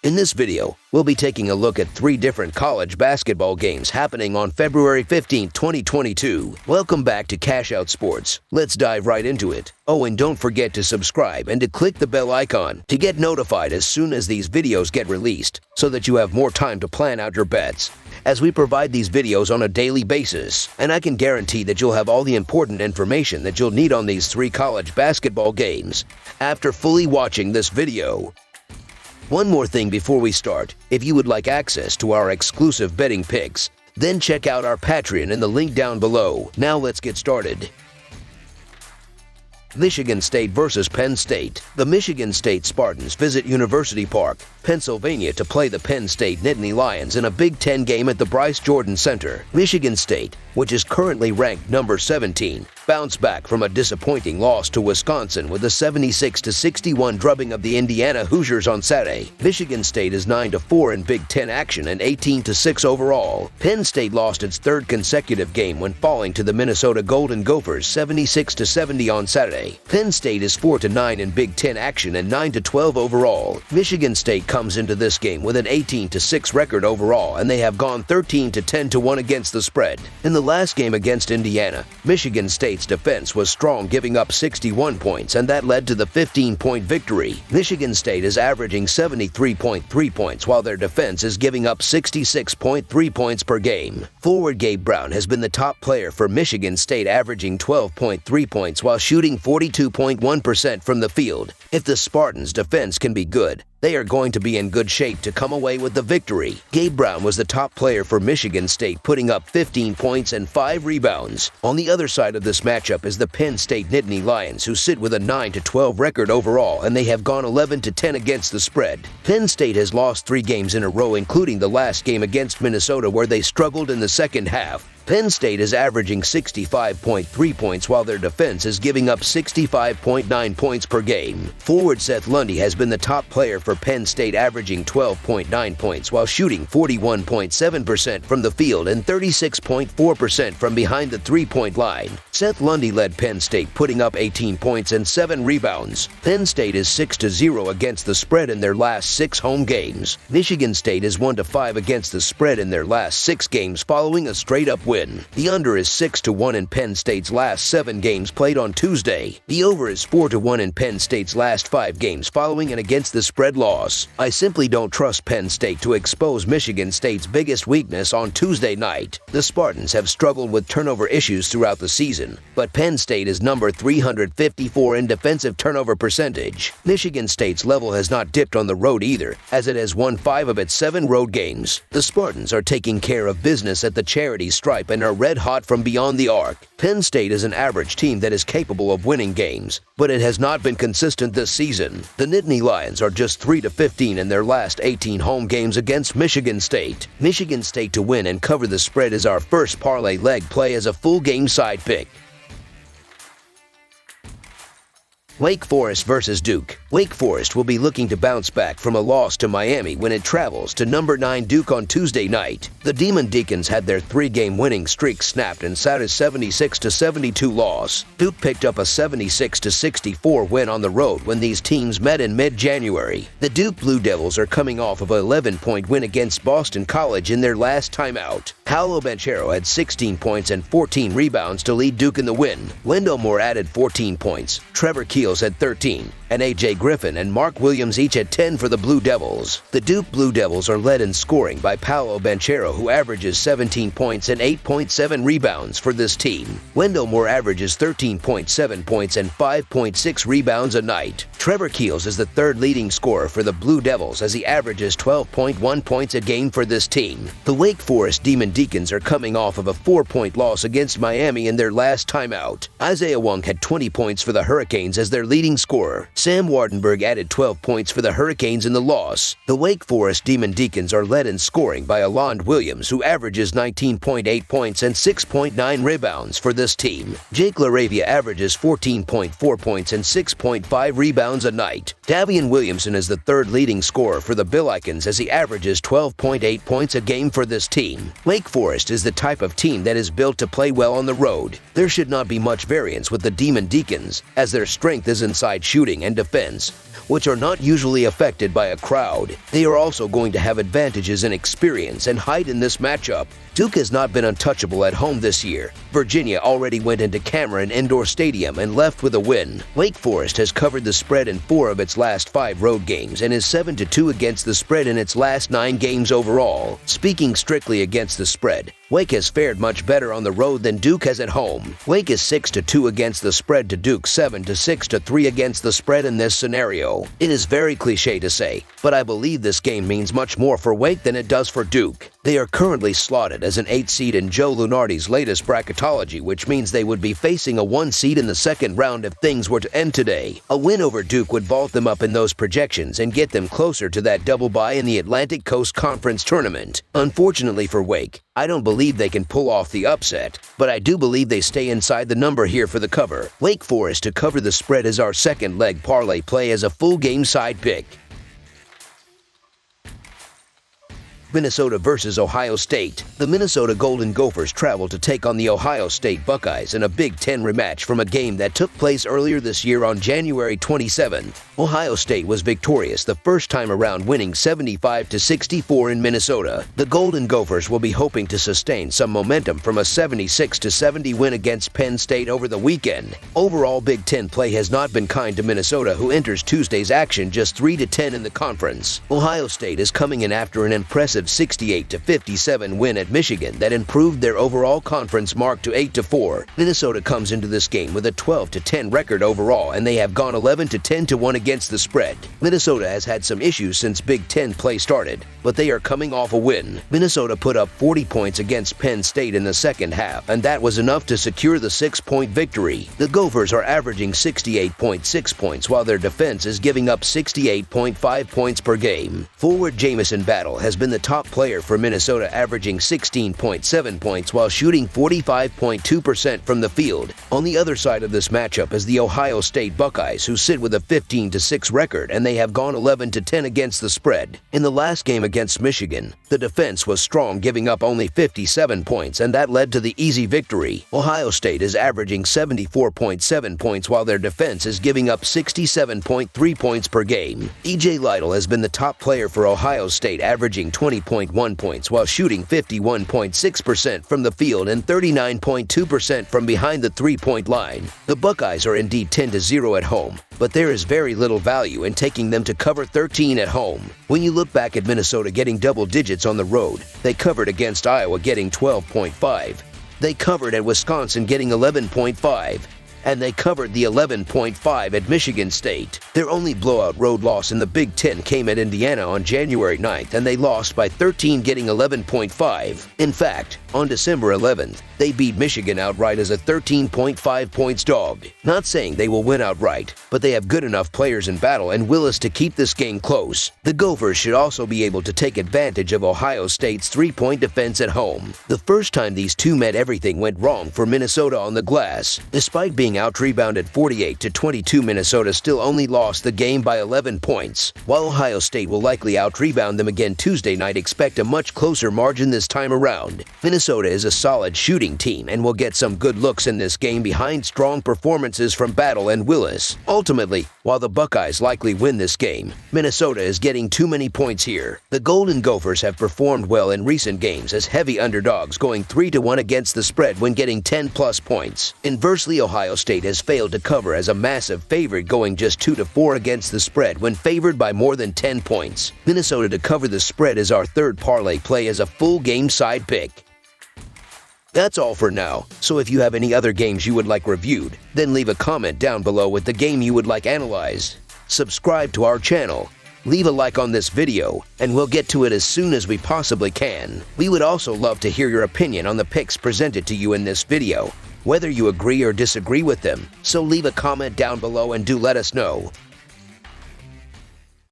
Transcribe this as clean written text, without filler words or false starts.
In this video, we'll be taking a look at 3 different college basketball games happening on February 15, 2022. Welcome back to Cash Out Sports. Let's dive right into it. Oh, and don't forget to subscribe and to click the bell icon to get notified as soon as these videos get released so that you have more time to plan out your bets, as we provide these videos on a daily basis, and I can guarantee that you'll have all the important information that you'll need on these 3 college basketball games after fully watching this video. One more thing before we start. If you would like access to our exclusive betting picks, then check out our Patreon in the link down below. Now let's get started. Michigan State versus Penn State. The Michigan State Spartans visit University Park, Pennsylvania to play the Penn State Nittany Lions in a Big Ten game at the Bryce Jordan Center. Michigan State, which is currently ranked number 17, bounced back from a disappointing loss to Wisconsin with a 76-61 drubbing of the Indiana Hoosiers on Saturday. Michigan State is 9-4 in Big Ten action and 18-6 overall. Penn State lost its 3rd consecutive game when falling to the Minnesota Golden Gophers 76-70 on Saturday. Penn State is 4-9 in Big Ten action and 9-12 overall. Michigan State comes into this game with an 18-6 record overall, and they have gone 13-10-1 against the spread. In the last game against Indiana, Michigan State's defense was strong, giving up 61 points, and that led to the 15-point victory. Michigan State is averaging 73.3 points, while their defense is giving up 66.3 points per game. Forward Gabe Brown has been the top player for Michigan State, averaging 12.3 points while shooting 42.1% from the field. If the Spartans' defense can be good, they are going to be in good shape to come away with the victory. Gabe Brown was the top player for Michigan State, putting up 15 points and 5 rebounds. On the other side of this matchup is the Penn State Nittany Lions, who sit with a 9-12 record overall, and they have gone 11-10 against the spread. Penn State has lost 3 games in a row, including the last game against Minnesota, where they struggled in the second half. Penn State is averaging 65.3 points, while their defense is giving up 65.9 points per game. Forward Seth Lundy has been the top player for Penn State, averaging 12.9 points while shooting 41.7% from the field and 36.4% from behind the three-point line. Seth Lundy led Penn State, putting up 18 points and 7 rebounds. Penn State is 6-0 against the spread in their last 6 home games. Michigan State is 1-5 against the spread in their last 6 games following a straight-up win. The under is 6-1 in Penn State's last 7 games played on Tuesday. The over is 4-1 in Penn State's last 5 games following an against-the-spread loss. I simply don't trust Penn State to expose Michigan State's biggest weakness on Tuesday night. The Spartans have struggled with turnover issues throughout the season, but Penn State is number 354 in defensive turnover percentage. Michigan State's level has not dipped on the road either, as it has won 5 of its 7 road games. The Spartans are taking care of business at the charity stripe and are red hot from beyond the arc. Penn State is an average team that is capable of winning games, but it has not been consistent this season. The Nittany Lions are just 3-15 in their last 18 home games against Michigan State. Michigan State to win and cover the spread is our first parlay leg play as a full game side pick. Wake Forest versus Duke. Wake Forest will be looking to bounce back from a loss to Miami when it travels to number 9 Duke on Tuesday night. The Demon Deacons had their 3-game winning streak snapped in Saturday's 76-72 loss. Duke picked up a 76-64 win on the road when these teams met in mid-January. The Duke Blue Devils are coming off of an 11-point win against Boston College in their last timeout. Paolo Banchero had 16 points and 14 rebounds to lead Duke in the win. Wendell Moore added 14 points. Trevor Keels had 13, and A.J. Griffin and Mark Williams each had 10 for the Blue Devils. The Duke Blue Devils are led in scoring by Paolo Banchero, who averages 17 points and 8.7 rebounds for this team. Wendell Moore averages 13.7 points and 5.6 rebounds a night. Trevor Keels is the 3rd leading scorer for the Blue Devils, as he averages 12.1 points a game for this team. The Wake Forest Demon Deacons are coming off of a 4-point loss against Miami in their last timeout. Isaiah Wong had 20 points for the Hurricanes as their leading scorer. Sam Wardenberg added 12 points for the Hurricanes in the loss. The Wake Forest Demon Deacons are led in scoring by Alond Williams, who averages 19.8 points and 6.9 rebounds for this team. Jake LaRavia averages 14.4 points and 6.5 rebounds a night. Davian Williamson is the 3rd leading scorer for the Billikens, as he averages 12.8 points a game for this team. Wake Forest is the type of team that is built to play well on the road. There should not be much variance with the Demon Deacons, as their strength strength is inside shooting and defense, which are not usually affected by a crowd. They are also going to have advantages in experience and height in this matchup. Duke has not been untouchable at home this year. Virginia already went into Cameron Indoor Stadium and left with a win. Wake Forest has covered the spread in 4 of its last 5 road games and is 7-2 against the spread in its last 9 games overall. Speaking strictly against the spread, Wake has fared much better on the road than Duke has at home. Wake is 6-2 against the spread to Duke 7-6-3 against the spread in this scenario. It is very cliche to say, but I believe this game means much more for Wake than it does for Duke. They are currently slotted as an 8 seed in Joe Lunardi's latest bracketology, which means they would be facing a 1 seed in the second round if things were to end today. A win over Duke would vault them up in those projections and get them closer to that double bye in the Atlantic Coast Conference Tournament. Unfortunately for Wake, I don't believe they can pull off the upset, but I do believe they stay inside the number here for the cover. Wake Forest to cover the spread is our second leg parlay play as a full game side pick. Minnesota versus Ohio State. The Minnesota Golden Gophers travel to take on the Ohio State Buckeyes in a Big Ten rematch from a game that took place earlier this year on January 27th. Ohio State was victorious the first time around, winning 75-64 in Minnesota. The Golden Gophers will be hoping to sustain some momentum from a 76-70 win against Penn State over the weekend. Overall, Big Ten play has not been kind to Minnesota, who enters Tuesday's action just 3-10 in the conference. Ohio State is coming in after an impressive 68-57 win at Michigan that improved their overall conference mark to 8-4. Minnesota comes into this game with a 12-10 record overall, and they have gone 11-10-1 against the spread. Minnesota has had some issues since Big Ten play started, but they are coming off a win. Minnesota put up 40 points against Penn State in the second half, and that was enough to secure the 6-point victory. The Gophers are averaging 68.6 points, while their defense is giving up 68.5 points per game. Forward Jamison Battle has been the top player for Minnesota, averaging 16.7 points while shooting 45.2% from the field. On the other side of this matchup is the Ohio State Buckeyes, who sit with a 15-6 record, and they have gone 11-10 against the spread. In the last game against Michigan, the defense was strong, giving up only 57 points, and that led to the easy victory. Ohio State is averaging 74.7 points while their defense is giving up 67.3 points per game. E.J. Lytle has been the top player for Ohio State, averaging 20.1 points while shooting 51.6% from the field and 39.2% from behind the three-point line. The Buckeyes are indeed 10-0 at home, but there is very little value in taking them to cover 13 at home. When you look back at Minnesota getting double digits on the road, they covered against Iowa getting 12.5. They covered at Wisconsin getting 11.5. And they covered the 11.5 at Michigan State. Their only blowout road loss in the Big Ten came at Indiana on January 9th, and they lost by 13, getting 11.5. In fact, on December 11th, they beat Michigan outright as a 13.5 points dog. Not saying they will win outright, but they have good enough players in Battle and Willis to keep this game close. The Gophers should also be able to take advantage of Ohio State's 3-point defense at home. The first time these two met, everything went wrong for Minnesota on the glass. Despite being out-rebounded 48-22, Minnesota still only lost the game by 11 points. While Ohio State will likely out-rebound them again Tuesday night, expect a much closer margin this time around. Minnesota is a solid shooting team and will get some good looks in this game behind strong performances from Battle and Willis. Ultimately, while the Buckeyes likely win this game, Minnesota is getting too many points here. The Golden Gophers have performed well in recent games as heavy underdogs, going 3-1 against the spread when getting 10+ points. Inversely, Ohio State has failed to cover as a massive favorite, going just 2-4 against the spread when favored by more than 10 points. Minnesota to cover the spread is our third parlay play as a full game side pick. That's all for now, so if you have any other games you would like reviewed, then leave a comment down below with the game you would like analyzed. Subscribe to our channel, leave a like on this video, and we'll get to it as soon as we possibly can. We would also love to hear your opinion on the picks presented to you in this video, whether you agree or disagree with them, so leave a comment down below and do let us know.